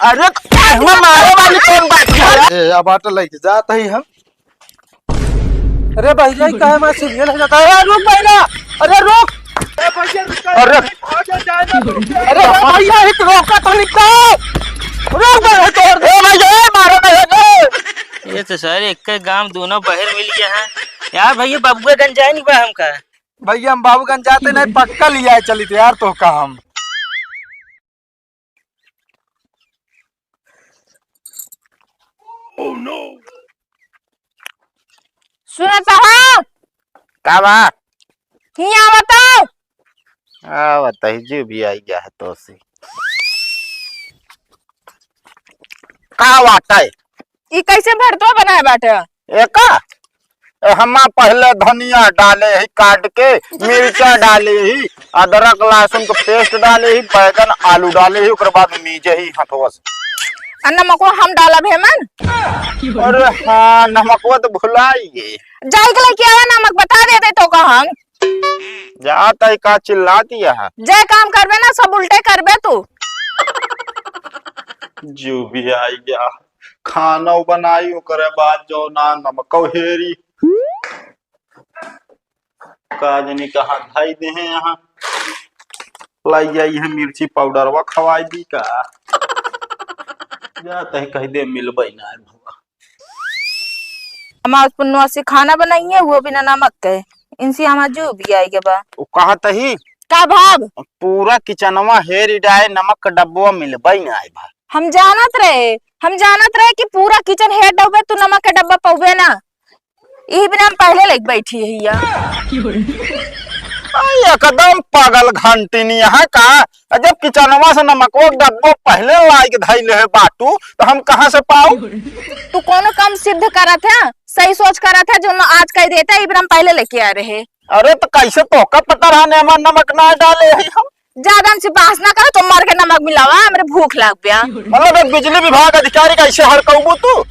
अरे मारे वाली कौन बात है? अब आटा लेके जाता ही हम। अरे भैया कहे मैं सीरियल हो जाता है। रुक भैया, अरे रुक। अरे अरे भैया एक रोका तो निकल। रुक भैया तोड़ दे भैया, मारो भैया। ये तो सर एक का गांव दोनों बहर मिल गया है यार। भैया बाबूगंज जाए नहीं बा हमका। भैया हम बाबूगंज जाते नहीं, पक्का लिया चली थे यार तो का हम। Oh no! सुना साहब का बा? हिया बताओ। बताइए जो भी आई गया है तो से का बात है? ये कैसे भरतो बनाए बाटे? एक हम पहले धनिया डाले ही काट के, मिर्चा डाले ही, अदरक लहसुन के पेस्ट डाले ही, बैगन आलू डाले ही, उसके बाद मीजे ही हथवा से। नमक हम डालब हेमन। अरे हाँ नमक तो भुलाइए। जाई के लेके आवा, नमक बता देते तो का हम जाता ही का चिल्ला दिया है। जे काम करबे ना सब उल्टे करबे तू। जो भी आई गया खाना बनाई करे बाद जो ना नमक हेरी काजनी कहाँ धाई दे हैं यहाँ लाई जाई है मिर्ची पाउडर वा खवाई दी का जाता है कहीं दे मिल ना है भवा। हम पुन्नुआ से खाना बनाइए वो बिना नमक के, इनसे हमारा जो भी आएगा बा। वो कहा तही का भाव पूरा किचनवा हेरी डाए नमक का डब्बा मिल ना है भा। हम जानत रहे कि पूरा किचन हेड डब्बे तू नमक का डब्बा पौबे ना। यही बिना हम पहले लेके बैठी है या। एकदम पागल घंटी यहाँ का। जब किचनवा से नमक डब्बो पहले लाई के धैले है बाटू तो हम कहाँ से पाऊ? तू कोनो काम सिद्ध करत है, सही सोच करत है, जो आज कह देता है हम पहले लेके आ रहे। अरे तो कैसे तो का पता रहा नमक ना डाले है हम? ज्यादा हमसे बहस ना करो, तुम मार के नमक मिलावा, मेरे भूख लग गया। मतलब एक बिजली विभाग अधिकारी कैसे हड़कबू तू?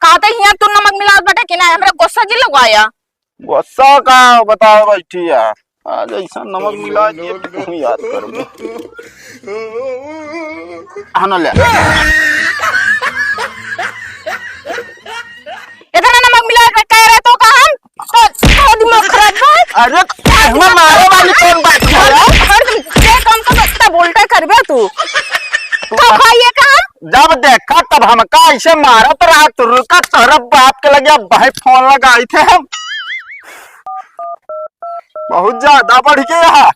कहते हिया तू नमक मिला बटे कि ना, हमरा गुस्सा जी लगवाया। गुस्सा का बताओ बैठी यार, आज ऐसा नमक मिला दिए याद करोगे। हाँ ले इतना नमक मिला के कह रहे तो का हम तो दिमाग खराब है। अरे मारे वाली कौन बात है? हर ये काम तो बच्चा बोलता करबे तू तो खाइए का हम। जब देखा तब हम का ऐसे मारा तो रहा तो रुका तोहरा बाप के लगे भाई फोन लगाई थे हम। बहुत ज्यादा बढ़ गया।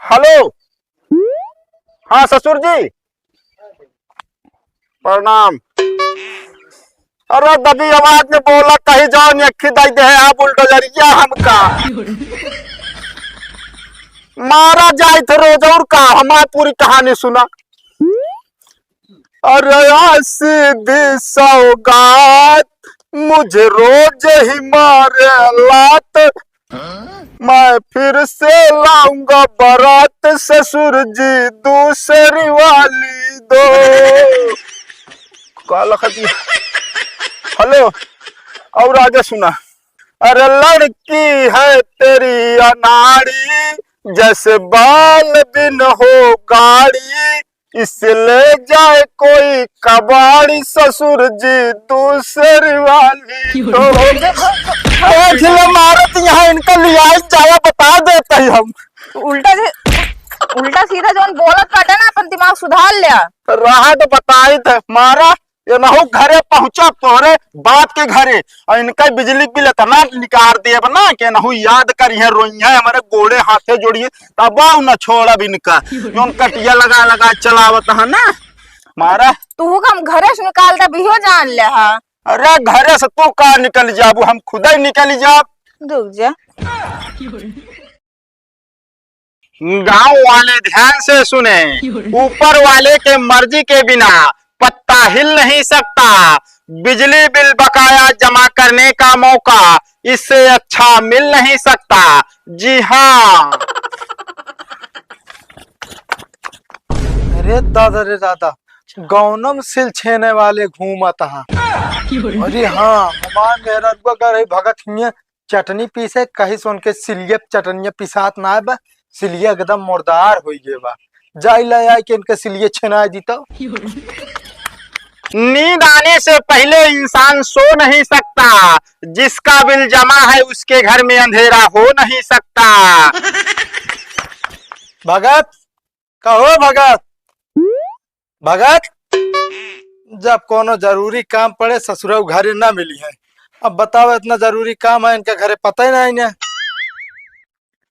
हेलो हाँ ससुर जी प्रणाम। अरे दबी आवाज में बोला कहीं जाओ नहीं दाई दे आप बुलडोजरिया हमका मारा जाए थे रोज और का हमारी पूरी कहानी सुना। अरे सीधी सौगात मुझे रोज ही मारे लात, मैं फिर से लाऊंगा बारात ससुर जी दूसरी वाली दो। काला खती हेलो और आगे सुना। अरे लड़की है तेरी अनाड़ी जैसे बाल बिन हो गाड़ी, इसले जाए कोई कबाड़ी ससुर जी दूसरी वाली तो मारत यहाँ इनका लिया जाया बता देते हैं हम। उल्टा सीधा जो बोलत काटे ना अपन दिमाग सुधार लिया रहा तो बताई थे मारा ये नहु घरे पहुंचा तोरे बाप के घरे और इनका बिजली बिल इतना निकाल दिए बना के नहु याद करिए रोइया हमारे गोड़े हाथे जोड़िए तब न छोड़ा भी इनका जो कटिया लगा लगा चलावत है ना मारा। तू हम घरे से निकालता बिहो जान ले। अरे घरे से तू का निकल जाबू हम खुद ही निकल जाब। रुक जा गांव वाले ध्यान से सुने, ऊपर वाले के मर्जी के बिना पत्ता हिल नहीं सकता। बिजली बिल बकाया जमा करने का मौका इससे अच्छा मिल नहीं सकता। जी हाँ। अरे दादा गौनम सिल छेने वाले घूमत हा। अरे हाँ हमान मेहर भगत हिया चटनी पीसे कहीं सुन के सिलियप चटनिया पिसात ना बा, सिलिया एकदम मुर्दार हो गए बा। जाई ले आई के इनके सिलिए छेना दी तो। नींद आने से पहले इंसान सो नहीं सकता, जिसका बिल जमा है उसके घर में अंधेरा हो नहीं सकता। भगत कहो भगत, भगत जब कोनो जरूरी काम पड़े ससुर घरे ना मिली है। अब बताओ इतना जरूरी काम है इनके घरे पता ही नहीं है।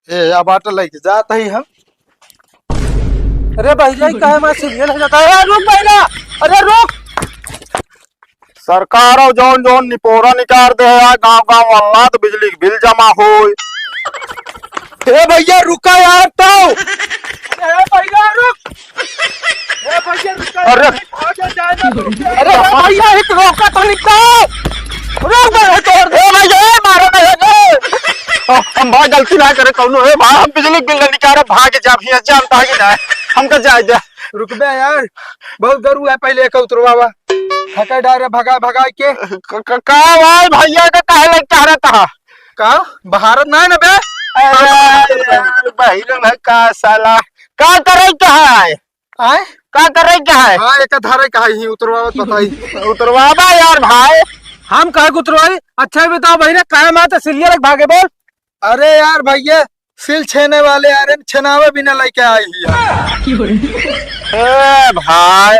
ए अब आटा लेके जाता ही हम। अरे भैया कहे मैं सीरियल हो जाता है। रुक भैया, अरे रुक। सरकार जौन जौन निपोरा निकाल दे है गाँव गाँव वाला तो बिजली के बिल जमा हो। ए भैया रुका यार तो। ए भैया रुक। ए भैया रुका। अरे अरे भैया एक रोका तो निकाल। रुक गए तोड़ दे भैया, मारो नहीं। हम भाई गलती ना करे कौनो है भाई, हम बिजली बिल निकाल भाग जा भी जानता है कि ना हमका जाए जा। रुक बे यार, बहुत गरु है, पहले एक उतरवावा थका डारे भगा भगा के। का भाई भैया का काहे लग चाह रहा था का भारत ना है ना बे। बहिरन है का साला का करे क्या है, आए का करे क्या है। हाँ एक धारे का ही उतरवावा बताई। उतरवाबा यार भाई। हम कहे उतरवाई। अच्छा बताओ भैया काहे माते सिलियर भागे बोल। अरे यार भैया सिल छेने वाले यार छेनावे बिना लेके आई ए भाई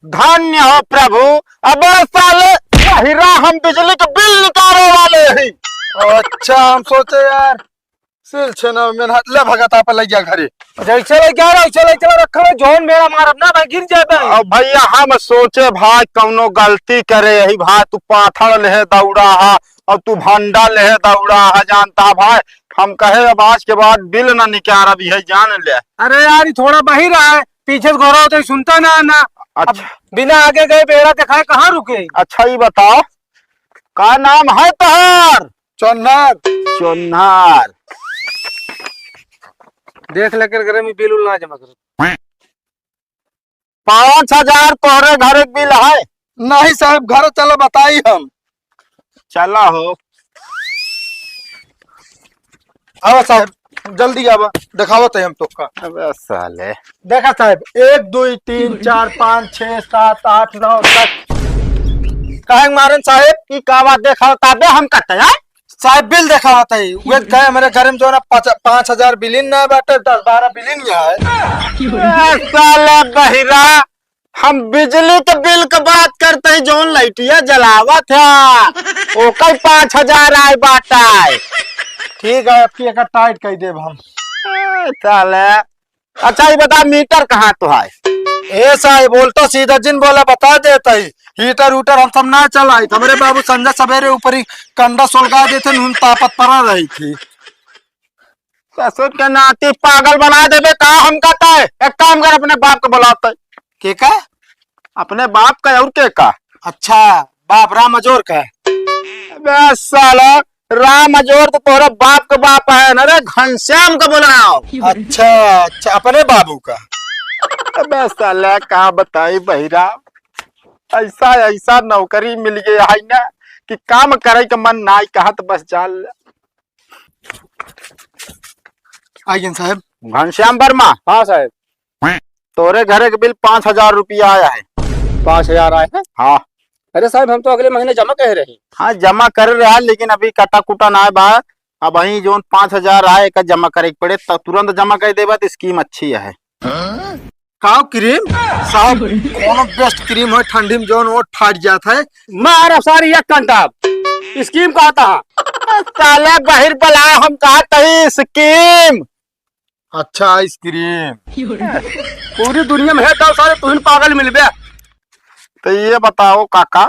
धन्य हो प्रभु। अब साले बहिरा हम बिजली के बिल निकालने वाले हैं। अच्छा हम सोचे यार सिल छेना में ले भगत आप ले गया घरे। जैसे ले क्या रखा है जोन मेरा मारब ना भाई गिर जाता है। अब भैया हम सोचे भाई कौनो गलती करे यही भाई, तू पाथर ले दौड़ा है और तू भंडा ले दौड़ा है जानता भाई। हम कहे अब आज के बाद बिल ना निकाल अभी है जान ले। अरे यार ये थोड़ा बही रहा है, पीछे घोड़ा होता है सुनता ना। अच्छा बिना आगे गए बेड़ा दिखाए कहाँ रुके। अच्छा ये बताओ का नाम है तोहर। चौन्नार। चोन्हार। देख लेकर घरे में बिल ना जमा कर। 5,000 तोहरे घर बिल है। नहीं साहब घर चलो बताई हम। चला हो आवा साहब जल्दी आवा दिखावत है हम तो का। अबे साले देखा साहब 1 2 3 4 5 6 7 8 9 10। काहे मारन साहब की का बात देखा ताबे हम कहते हैं साहब बिल देखा होता है वे गए मेरे घर में जो ना 5,000 बिलिन ना बाटे 10-12 बिलिन यहाँ है। साले बहिरा हम बिजली के बिल की बात करते हैं जोन लाइटिया जलावा था ओकर 5,000 आए बाटा। ठीक है आपकी एक टाइट कह देब हम। साले अच्छा ये बता मीटर कहाँ तो है। ए साहब बोलता सीधा जिन बोला बता देता है। हीटर उटर हम सब ना चलाई हमारे बाबू संजय सवेरे ऊपर ही कंडा सुलगा देते नून तापत पड़ा रही थी। ससुर के नाती पागल बना देवे का हम कहता है। एक काम कर अपने बाप को बुलाता है। के का अपने बाप का और के का। अच्छा बाप राम अजोर का बे साला राम अजोर तो तोरा बाप का बाप है ना रे घनश्याम का बुलाओ। अच्छा अपने बाबू का। अबे साला का बताई बहिरा ऐसा ऐसा नौकरी मिल गया है ना कि काम करे का मन ना कहा तो बस जाल। आइए साहब। घनश्याम वर्मा। हाँ साहब तोरे घरे के बिल 5,000 रुपया आया है। 5,000 आए हैं। हाँ अरे साहब हम तो अगले महीने जमा कह रहे हैं। हाँ जमा कर रहा है लेकिन अभी कटा कुटा ना है बा। अब वही जो 5,000 आए का जमा करे पड़े तो तुरंत जमा कर देबा तो स्कीम अच्छी है। काओ क्रीम साहब कौन बेस्ट क्रीम है ठंडी में जोन वो फाट जाता है। मार सारी एक घंटा स्कीम कहा था साले बाहर बला हम कहा तही स्कीम। अच्छा आइसक्रीम पूरी दुनिया में है तो सारे तुम पागल मिल गया। तो ये बताओ काका।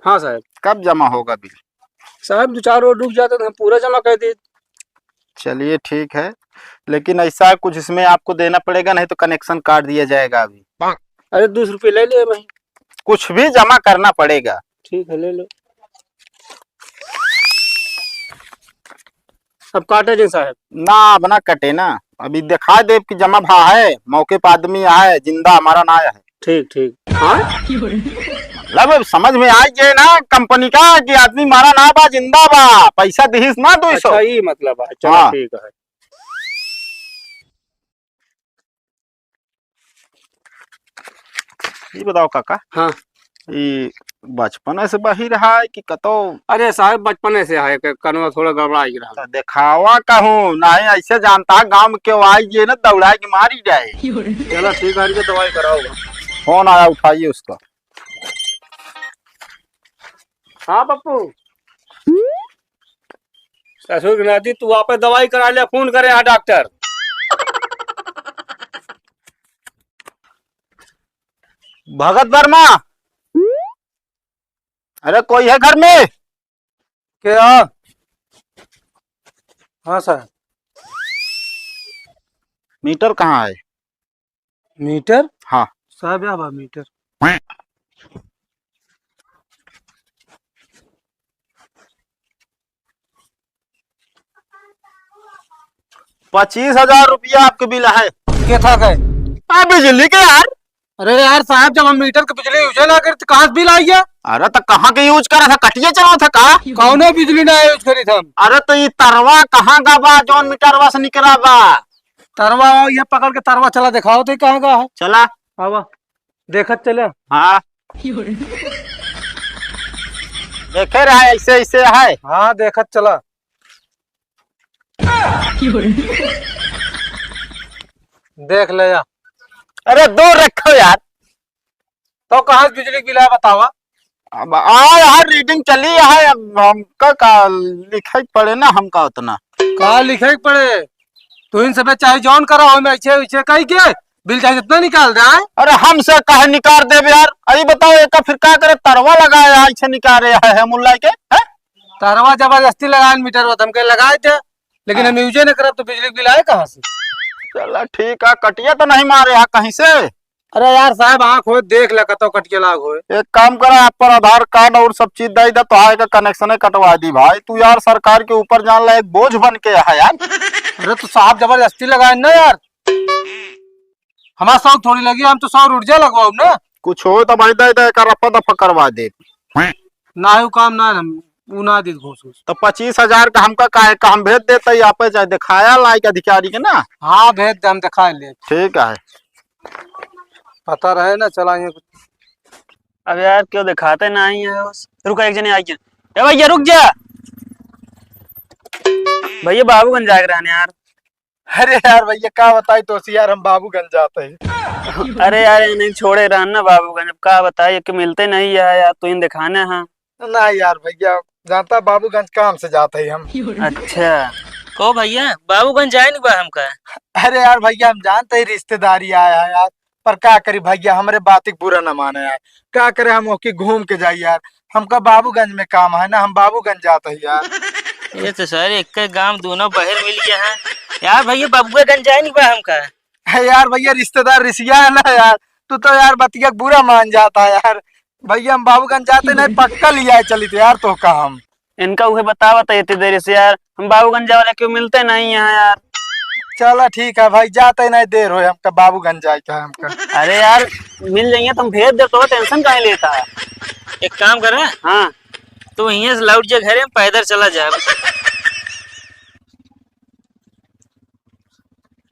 हाँ साहब कब जमा होगा बिल। साहब 2-4 रोज रुक जाते तो हम पूरा जमा कर दे। चलिए ठीक है लेकिन ऐसा कुछ इसमें आपको देना पड़ेगा नहीं तो कनेक्शन काट दिया जाएगा अभी। अरे 200 रुपये ले ले भाई। कुछ भी जमा करना पड़ेगा। ठीक है ले लो। अब काटे जी साहब। ना अब ना कटे ना अभी दिखा दे कि जमा भा है मौके पर आदमी आया है जिंदा हमारा ना आया है। ठीक ठीक। हाँ मतलब समझ में आ गए ना कंपनी का कि आदमी मारा ना बा जिंदा बा पैसा दिहिस ना 200। अच्छा ये मतलब है। चलो हाँ। ठीक है। ये बताओ काका, हाँ। ये बचपन से बही रहा है कि कतो अरे साहब बचपने से है कि कनवा थोड़ा गड़बड़ा ही रहा। दिखावा कहूँ नहीं, ऐसे जानता गांव में क्यों आई ये ना दौड़ा के मारी जाए। चलो ठीक है, इनकी दवाई कराओगा। फोन आया, उठाइए उसका। हाँ पप्पू, ससुर की नाती तू आप दवाई करा ले, फोन करे हाँ डॉक्टर। भगत वर्मा, अरे कोई है घर में? क्या? हाँ सर। मीटर कहाँ है? मीटर? हाँ साहब यहाँ मीटर। 25,000 रुपया आपके बिल है। क्या था गए? बिजली के यार। अरे यार साहब, जब हम मीटर के बिजली यूज ना करते कहाँ से बिल आई है? अरे तो कहाँ के यूज करा था? कटिया चला था का? कौनो बिजली ना यूज करी था हम। अरे तो ये तरवा कहाँ का बा जौन मीटरवा से निकला बा? तरवा ये पकड़ के तरवा चला दिखाओ तो कहाँ का है। चला आवा देखत चले। हाँ देखे रहा है, ऐसे ऐसे है। हाँ देखत चला। देख ले या। अरे दूर रखो यार। तो कहाँ से बिजली बिल है बतावा। अब यार रीडिंग चली है, अब हमका का लिखे पड़े ना, हमका उतना कहाँ लिखे पड़े? तू इन सब चाहे जॉन करा हो, मैं अच्छे अच्छे कही के बिल चाहे जितना निकाल रहा है। अरे हमसे कहे निकाल दे यार। अरे बताओ एक फिर क्या करे, तरवा लगाया ऐसे निकाल रहे है मुल्ला के है? तरवा जबरदस्ती लगाए मीटर वो हम लगाए थे, लेकिन हम यूज न करब तो बिजली बिल आए कहाँ से? चलो ठीक है, कटिया तो नहीं मारे है कहीं से? अरे यार साहब आँख हो देख ले कतो कटिया लाग हो। एक काम करा, आप पर आधार कार्ड और सब चीज दे दे तो आए का कनेक्शन कटवा दी भाई। तू यार सरकार के ऊपर जान ला एक बोझ बन के है यार। अरे तो साहब जबरदस्ती लगाए ना यार, हमारा 100 थोड़ी लगी, हम तो 100 ऊर्जा लगवाओ ना। कुछ हो तो भाई दे दे कर रफा दफा करवा दे। ना ही काम ना हम उना दी घूस घूस। तो 25,000 का हमका काहे का हम भेज देते यहाँ पे, चाहे दिखाया लायक अधिकारी के ना। हाँ भेज दे, हम दिखा ले। ठीक है, पता रहे ना चलाएंगे कुछ। अब यार क्यों दिखाते ना ही है? रुका एक जने आई क्या? ए भैया रुक जा, भैया बाबूगंज जा रहे हैं यार। अरे यार भैया क्या बताई तो यार, हम बाबूगंज जाते हैं। अरे यार नहीं छोड़े रहन ना बाबूगंज, अब क्या बताइए कि मिलते नहीं है यार, तो इन दिखाने हैं। ना यार भैया जानता बाबूगंज काम से जाते हैं हम। अच्छा को भैया बाबूगंज जाए नहीं बा हमका। अरे यार भैया हम जानते ही रिश्तेदारी आया है यार, पर क्या करी भैया, हमारे बात बुरा न माने यार। क्या करे, हम ओके घूम के जाए यार, हमका बाबूगंज में काम है ना, हम बाबूगंज जाते हैं यार। ये तो सर एक के गांव दोनों बहर मिल गए हैं यार। भैया बाबूगंज जाए नहीं बा हमका। है यार भैया रिश्तेदार रिसिया है ना यार, तू तो यार बतिया बुरा मान जाता है यार। भैया हम बाबूगंज जाते नहीं, पक्का लिया चली थे यार तो का हम। इनका उसे बतावा था इतनी देर से यार, हम बाबूगंज जाए क्यों मिलते नहीं है यार। चलो ठीक है भाई, जाते नहीं देर हो, हमका बाबूगंज जाए का हमका। अरे यार मिल जाएंगे तुम भेज दे तो टेंशन काहे लेता है। एक काम करे, हाँ तो यहीं से लौट जा घरे, पैदल चला जा।